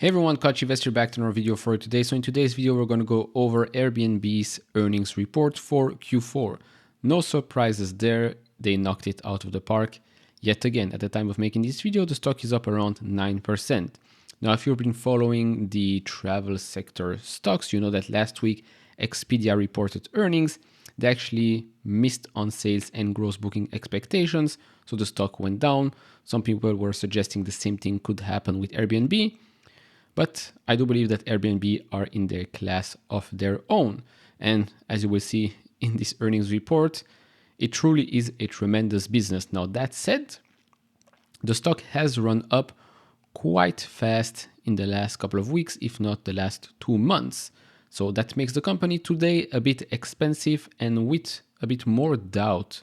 Hey everyone, Koch Investor back to another video for today. So in today's video, we're going to go over Airbnb's earnings report for Q4. No surprises there. They knocked it out of the park. Yet again, at the time of making this video, the stock is up around 9%. Now, if you've been following the travel sector stocks, you know that last week Expedia reported earnings. They actually missed on sales and gross booking expectations, so the stock went down. Some people were suggesting the same thing could happen with Airbnb. But I do believe that Airbnb are in their class of their own. And as you will see in this earnings report, it truly is a tremendous business. Now, that said, the stock has run up quite fast in the last couple of weeks, if not the last 2 months. So that makes the company today a bit expensive and with a bit more doubt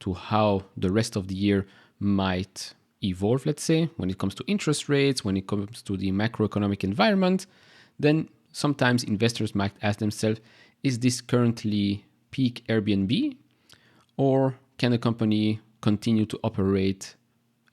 to how the rest of the year might evolve, let's say, when it comes to interest rates, when it comes to the macroeconomic environment, then sometimes investors might ask themselves, is this currently peak Airbnb? Or can the company continue to operate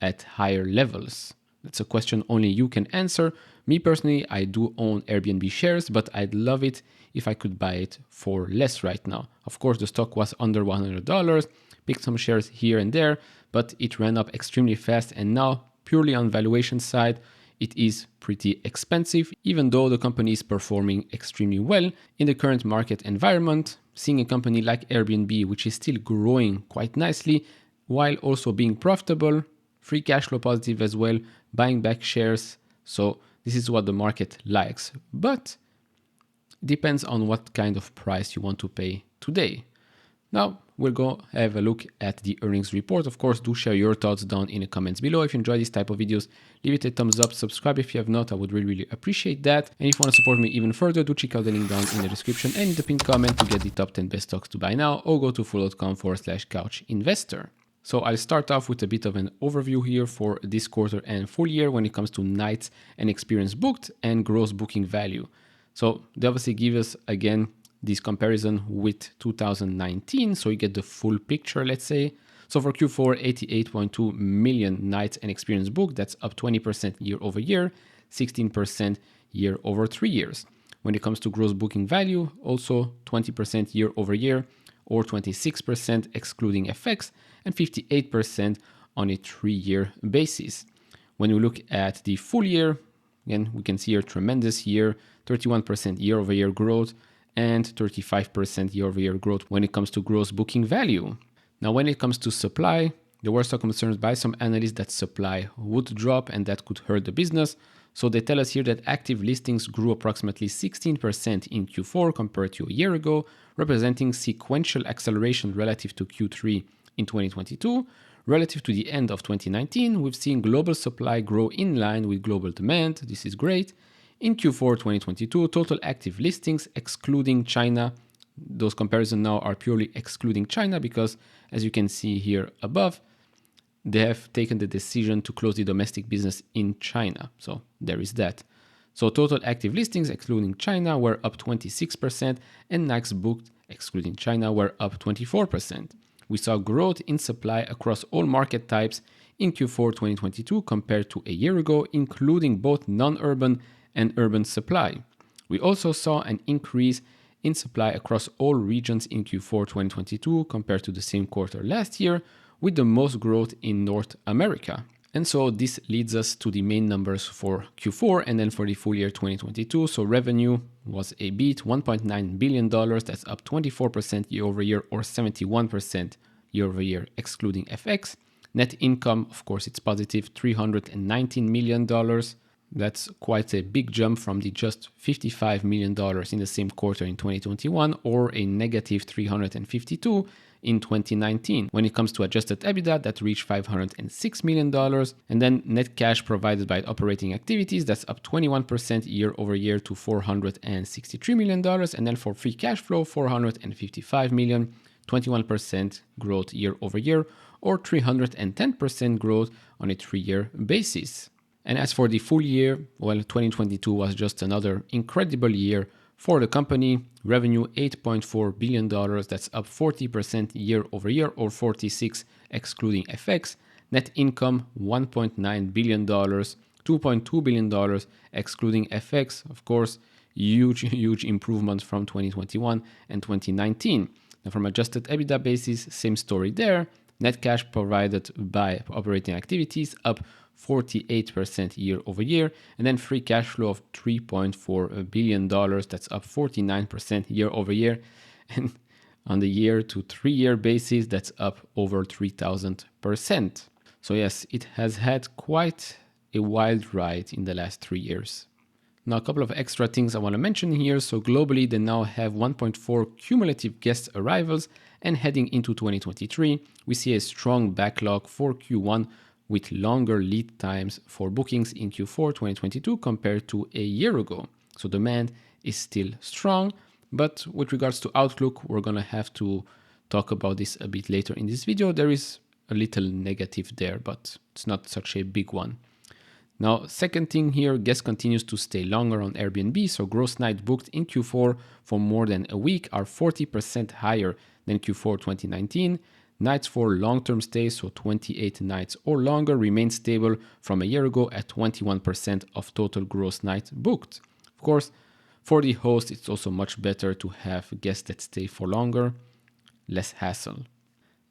at higher levels? That's a question only you can answer. Me personally, I do own Airbnb shares, but I'd love it if I could buy it for less right now. Of course, the stock was under $100, picked some shares here and there, but it ran up extremely fast, and now purely on valuation side, it is pretty expensive, even though the company is performing extremely well in the current market environment. Seeing a company like Airbnb, which is still growing quite nicely, while also being profitable, free cash flow positive as well, buying back shares. So this is what the market likes, but it depends on what kind of price you want to pay today. Now, we'll go have a look at the earnings report. Of course, do share your thoughts down in the comments below. If you enjoy this type of videos, leave it a thumbs up, subscribe if you have not, I would really appreciate that. And if you want to support me even further, do check out the link down in the description and in the pinned comment to get the top 10 best stocks to buy now, or go to full.com/couchinvestor. So I'll start off with a bit of an overview here for this quarter and full year when it comes to nights and experience booked and gross booking value. So they obviously give us, again, this comparison with 2019, so you get the full picture, let's say. So for Q4, 88.2 million nights and experience booked, that's up 20% year over year, 16% year over 3 years. When it comes to gross booking value, also 20% year over year, or 26% excluding FX, and 58% on a 3-year basis. When we look at the full year, again, we can see a tremendous year, 31% year over year growth, and 35% year-over-year growth when it comes to gross booking value. Now, when it comes to supply, there were some concerns by some analysts that supply would drop and that could hurt the business. So they tell us here that active listings grew approximately 16% in Q4 compared to a year ago, representing sequential acceleration relative to Q3 in 2022. Relative to the end of 2019, we've seen global supply grow in line with global demand. This is great. In Q4 2022, total active listings excluding China, those comparisons now are purely excluding China because, as you can see here above, they have taken the decision to close the domestic business in China. So there is that. So total active listings excluding China were up 26% and nights booked excluding China were up 24%. We saw growth in supply across all market types in Q4 2022 compared to a year ago, including both non-urban and urban supply. We also saw an increase in supply across all regions in Q4 2022 compared to the same quarter last year, with the most growth in North America. And so this leads us to the main numbers for Q4 and then for the full year 2022. So revenue was a beat, $1.9 billion, that's up 24% year over year or 71% year over year excluding FX. Net income, of course, it's positive, $319 million. That's quite a big jump from the just $55 million in the same quarter in 2021 or a negative $352 in 2019. When it comes to adjusted EBITDA, that reached $506 million. And then net cash provided by operating activities, that's up 21% year over year to $463 million. And then for free cash flow, $455 million, 21% growth year over year or 310% growth on a 3-year basis. And as for the full year, well, 2022 was just another incredible year for the company. Revenue $8.4 billion, that's up 40% year over year or 46% excluding FX. Net income $1.9 billion, $2.2 billion, excluding FX. Of course, huge improvement from 2021 and 2019. Now, from adjusted EBITDA basis, same story there. Net cash provided by operating activities up 48% year over year, and then free cash flow of $3.4 billion. That's up 49% year over year. And on the year to 3 year basis, that's up over 3,000%. So yes, it has had quite a wild ride in the last 3 years. Now, a couple of extra things I want to mention here. So globally, they now have 1.4 cumulative guest arrivals, and heading into 2023, we see a strong backlog for Q1 with longer lead times for bookings in Q4 2022 compared to a year ago. So demand is still strong, but with regards to outlook, we're going to have to talk about this a bit later in this video. There is a little negative there, but it's not such a big one. Now, second thing here, guests continues to stay longer on Airbnb. So gross night booked in Q4 for more than a week are 40% higher than Q4 2019. Nights for long-term stays, so 28 nights or longer, remain stable from a year ago at 21% of total gross night booked. Of course, for the host, it's also much better to have guests that stay for longer, less hassle.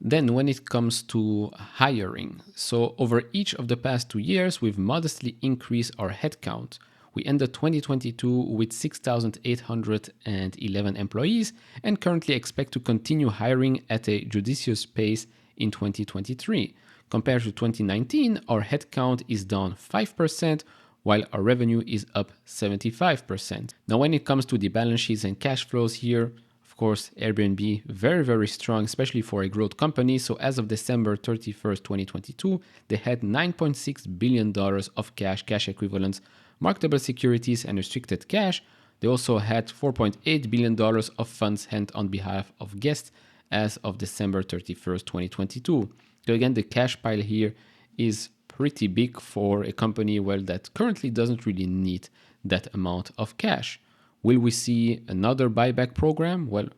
Then when it comes to hiring, so over each of the past 2 years, we've modestly increased our headcount. We ended 2022 with 6,811 employees and currently expect to continue hiring at a judicious pace in 2023. Compared to 2019, our headcount is down 5%, while our revenue is up 75%. Now, when it comes to the balance sheets and cash flows here, of course, Airbnb, very strong, especially for a growth company. So as of December 31st, 2022, they had $9.6 billion of cash equivalents, marketable securities, and restricted cash. They also had $4.8 billion of funds held on behalf of guests as of December 31st, 2022. So again, the cash pile here is pretty big for a company, well, that currently doesn't really need that amount of cash. Will we see another buyback program? Well,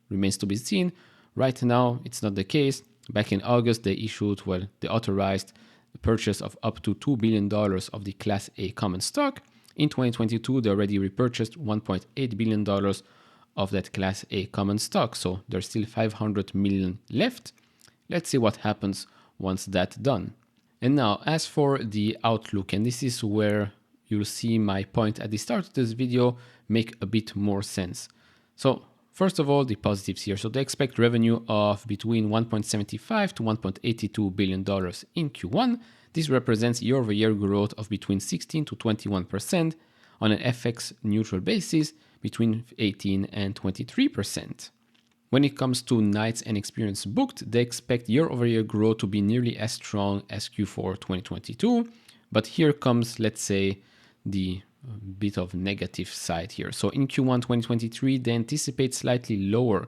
remains to be seen. Right now, it's not the case. Back in August, they authorized the purchase of up to $2 billion of the Class A common stock. In 2022, they already repurchased $1.8 billion of that Class A common stock. So there's still $500 million left. Let's see what happens once that's done. And now, as for the outlook, and this is where you'll see my point at the start of this video make a bit more sense. So first of all, the positives here. So they expect revenue of between $1.75 to $1.82 billion in Q1. This represents year-over-year growth of between 16 to 21%, on an FX neutral basis between 18 and 23%. When it comes to nights and experience booked, they expect year-over-year growth to be nearly as strong as Q4 2022. But here comes, let's say, the bit of negative side here. So in Q1 2023, they anticipate slightly lower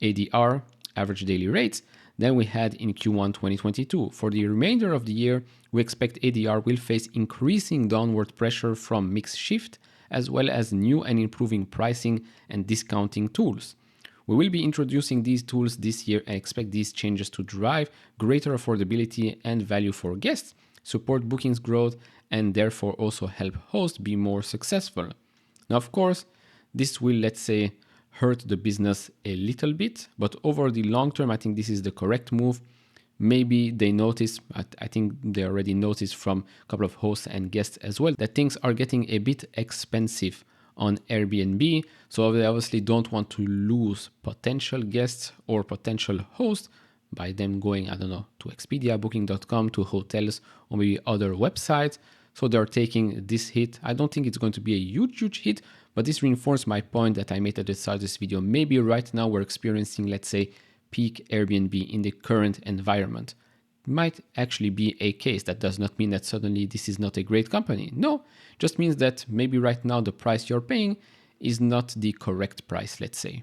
ADR, average daily rates, than we had in Q1 2022. For the remainder of the year, we expect ADR will face increasing downward pressure from mix shift, as well as new and improving pricing and discounting tools. We will be introducing these tools this year and expect these changes to drive greater affordability and value for guests, support bookings growth, and therefore also help hosts be more successful. Now, of course, this will, let's say, hurt the business a little bit, but over the long term, I think this is the correct move. Maybe they notice, I think they already noticed from a couple of hosts and guests as well, that things are getting a bit expensive on Airbnb. So they obviously don't want to lose potential guests or potential hosts by them going, I don't know, to Expedia, Booking.com, to hotels, or maybe other websites. So they're taking this hit. I don't think it's going to be a huge hit, but this reinforced my point that I made at the start of this video. Maybe right now we're experiencing, let's say, peak Airbnb in the current environment. Might actually be a case. That does not mean that suddenly this is not a great company. No, just means that maybe right now the price you're paying is not the correct price, let's say.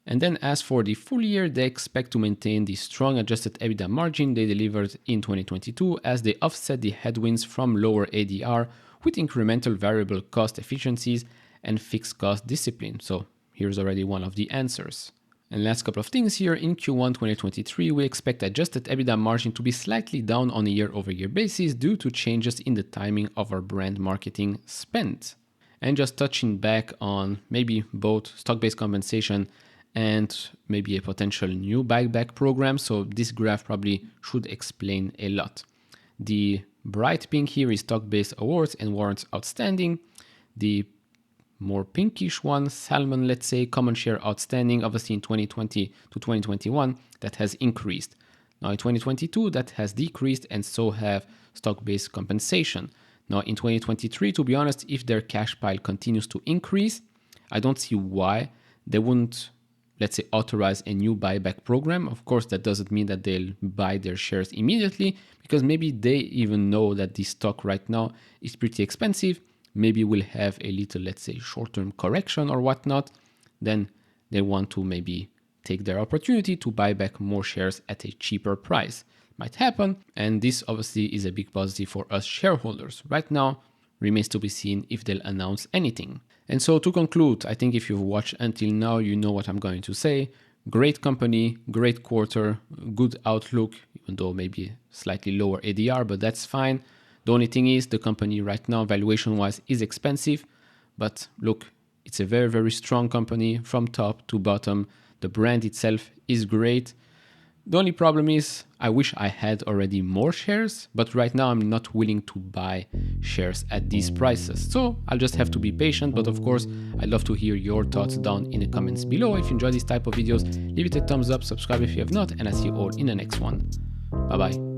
And then as for the full year, they expect to maintain the strong adjusted EBITDA margin they delivered in 2022 as they offset the headwinds from lower ADR with incremental variable cost efficiencies and fixed cost discipline. So here's already one of the answers. And last couple of things here, in Q1 2023, we expect adjusted EBITDA margin to be slightly down on a year-over-year basis due to changes in the timing of our brand marketing spend. And just touching back on maybe both stock-based compensation and maybe a potential new buyback program. So this graph probably should explain a lot. The bright pink here is stock-based awards and warrants outstanding. The more pinkish one, salmon, let's say, common share outstanding, obviously in 2020 to 2021, that has increased. Now in 2022, that has decreased, and so have stock-based compensation. Now in 2023, to be honest, if their cash pile continues to increase, I don't see why they wouldn't, let's say, authorize a new buyback program. Of course, that doesn't mean that they'll buy their shares immediately, because maybe they even know that this stock right now is pretty expensive. Maybe we'll have a little, let's say, short-term correction or whatnot. Then they want to maybe take their opportunity to buy back more shares at a cheaper price. Might happen, and this obviously is a big positive for us shareholders. Right now, remains to be seen if they'll announce anything. And so to conclude, I think if you've watched until now, you know what I'm going to say. Great company, great quarter, good outlook, even though maybe slightly lower ADR, but that's fine. The only thing is the company right now, valuation-wise, is expensive. But look, it's a very, very strong company from top to bottom. The brand itself is great. The only problem is I wish I had already more shares, but right now I'm not willing to buy shares at these prices. So I'll just have to be patient, but of course, I'd love to hear your thoughts down in the comments below. If you enjoy this type of videos, leave it a thumbs up, subscribe if you have not, and I'll see you all in the next one. Bye-bye.